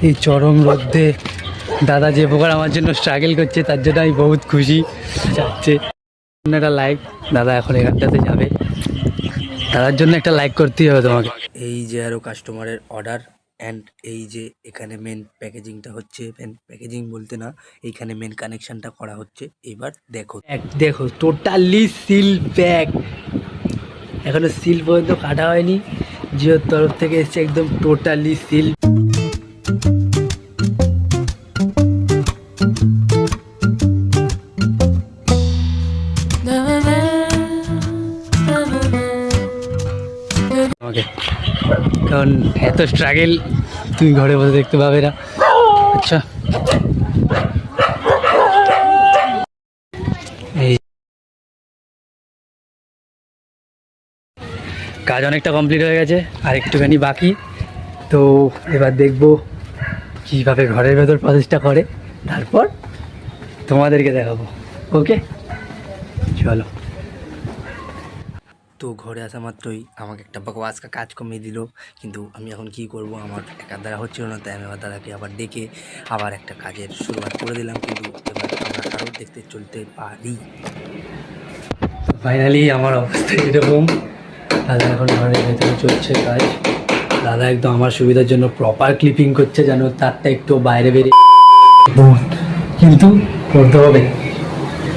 এই চরম রোদ্দে দাদা যে প্রকার আমার জন্য স্ট্রাগল করছে তার জন্য আমি বহুত খুশি যাচ্ছে। একটা লাইক, দাদা এখন এখানটাতে যাবে, দাদার জন্য একটা লাইক করতেই হবে তোমাকে। এই যে আরও কাস্টমারের অর্ডার অ্যান্ড এই যে এখানে মেন প্যাকেজিংটা হচ্ছে, মেন প্যাকেজিং বলতে না, এইখানে মেন কানেকশানটা করা হচ্ছে। এবার দেখো দেখো টোটালি সিল প্যাক, এখনো সিল পর্যন্ত কাটা হয়নি, জিওর তরফ থেকে এসছে একদম টোটালি সিল। ওকে, কারণ এত স্ট্রাগল তুমি ঘরে বসে দেখতে পাবে না। আচ্ছা, এই কাজ অনেকটা কমপ্লিট হয়ে গেছে, আর একটুখানি বাকি। তো এবার দেখবো কীভাবে ঘরের ভেতর প্রসেসটা করে, তারপর তোমাদেরকে দেখাবো। ওকে চলো। তো ঘরে আসা মাত্রই আমাকে একটা বকবাসকা কাজ কমিয়ে দিল, কিন্তু আমি এখন কি করব, আমার একার দ্বারা হচ্ছিল না, তাই আমি আমার দাদাকে আবার ডেকে আবার একটা কাজের শুরুয়াত করে দিলাম। কিন্তু এবার আমরা আরও দেখতে চলতে পারি। ফাইনালি আমার অবস্থা এরকম, দাদা এখন ঘরের ভেতরে চলছে কাজ। দাদা একদম আমার সুবিধার জন্য প্রপার ক্লিপিং করছে, যেন তারটা একটু বাইরে বেরিয়ে, কিন্তু করতে হবে,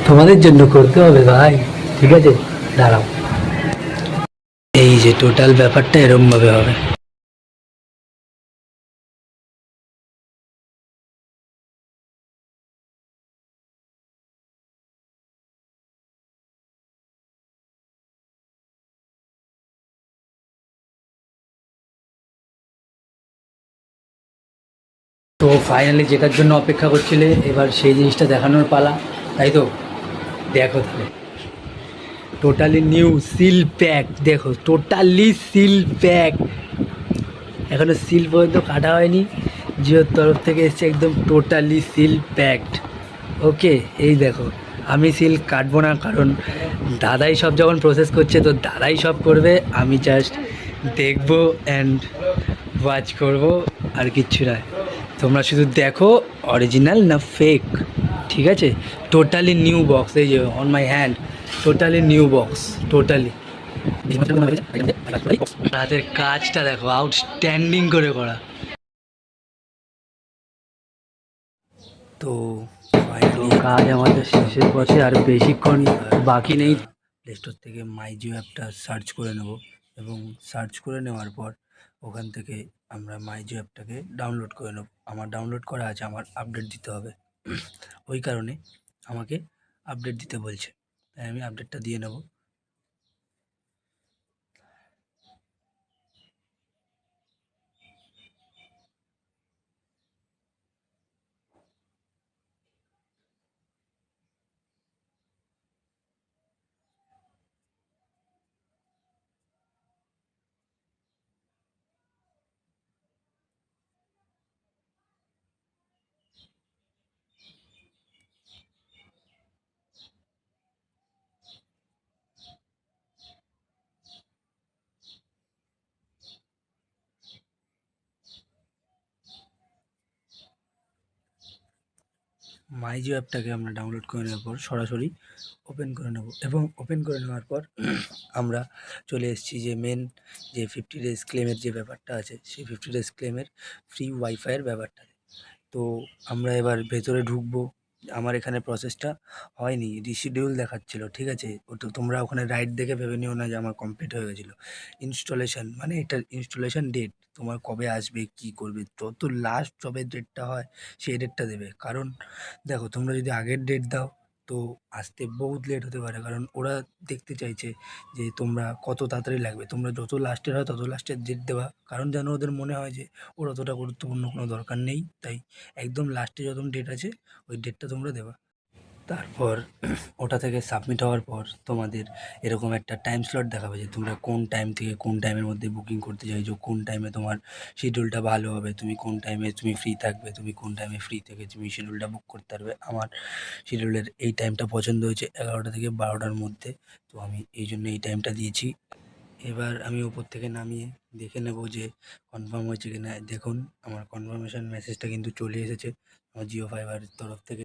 তোমাদের জন্য করতে হবে ভাই, ঠিক আছে? দাঁড়াও, এই যে টোটাল ব্যাপারটা এরমভাবে হবে। তো ফাইনালি যেটার জন্য অপেক্ষা করছিলে, এবার সেই জিনিসটা দেখানোর পালা, তাই তো? দেখো তাহলে, টোটালি নিউ সিল প্যাক, দেখো টোটালি সিল প্যাক, এখনো সিল পর্যন্ত কাটা হয়নি, জিওর তরফ থেকে এসছে একদম টোটালি সিল প্যাকড। ওকে, এই দেখো, আমি সিল কাটবো না, কারণ দাদাই সব যখন প্রসেস করছে তো দাদাই সব করবে, আমি জাস্ট দেখবো অ্যান্ড ওয়াচ করবো, আর কিচ্ছু নয়। তোমরা শুধু দেখো অরিজিনাল না ফেক, ঠিক আছে? টোটালি নিউ বক্স, এই যে on my hand, totally new box, totally. হাতের কাজটা দেখো, আউটস্ট্যান্ডিং করে করা। তো ফাইনালি কাজ আমাদের শেষের পথে, আর বেশিক্ষণ বাকি নেই। প্লে স্টোর থেকে মাই জিও অ্যাপটা সার্চ করে নেব, এবং সার্চ করে নেওয়ার পর ওখান থেকে আমরা মাই জিও অ্যাপটাকে ডাউনলোড করে নেব। আমার ডাউনলোড করা আছে, আমার আপডেট দিতে হবে, ওই কারণে আমাকে আপডেট দিতে বলছে, তাই আমি আপডেটটা দিয়ে নেব। মাই জিও অ্যাপটাকে আমরা ডাউনলোড করে নেওয়ার পর সরাসরি ওপেন করে নেব, এবং ওপেন করে নেওয়ার পর আমরা চলে এসেছি যে মেন যে 50 ডেজ ক্লেমের যে ব্যাপারটা আছে, সেই 50 ডেজ ক্লেমের ফ্রি ওয়াইফাইয়ের ব্যাপারটা। তো আমরা এবার ভেতরে ঢুকবো। আমার এখানে প্রসেসটা হয়নি, রিশিডিউল দেখাচ্ছিলো, ঠিক আছে? ওটা তোমরা ওখানে রাইট দেখে ভেবে নিও না যে আমার কমপ্লিট হয়ে গেছিলো। ইনস্টলেশন মানে এটার ইনস্টলেশন ডেট, তোমার কবে আসবে, কি করবে, যত লাস্ট যবে ডেটটা হয় সেই ডেটটা দেবে। কারণ দেখো, তোমরা যদি আগের ডেট দাও তো আসতে বহুত লেট হতে পারে, কারণ ওরা দেখতে চাইছে যে তোমরা কত তাড়াতাড়ি লাগবে। তোমরা যত লাস্টের হয় তত লাস্টের ডেট দেওয়া, কারণ যেন ওদের মনে হয় যে ওর অতটা গুরুত্বপূর্ণ কোনো দরকার নেই, তাই একদম লাস্টে যখন ডেট আছে ওই ডেটটা তোমরা দেবা। তারপর ওটা থেকে সাবমিট হওয়ার পর তোমাদের এরকম একটা টাইম স্লট দেখাবে যে তোমরা কোন টাইম থেকে কোন টাইমের মধ্যে বুকিং করতে চাইছো, কোন টাইমে তোমার শিডিউলটা ভালো হবে, তুমি কোন টাইমে তুমি ফ্রি থাকবে, তুমি কোন টাইমে ফ্রি থেকে তুমি শিডিউলটা বুক করতে পারবে। আমার শিডিউলের এই টাইমটা পছন্দ হয়েছে, 11টা থেকে 12টার মধ্যে, তো আমি এই জন্য এই টাইমটা দিয়েছি। এবার আমি উপর থেকে নামিয়ে দেখে নেব যে কনফার্ম হয়েছে কি না। দেখুন আমার কনফার্মেশন মেসেজটা কিন্তু চলে এসেছে আমার জিও ফাইবারের তরফ থেকে।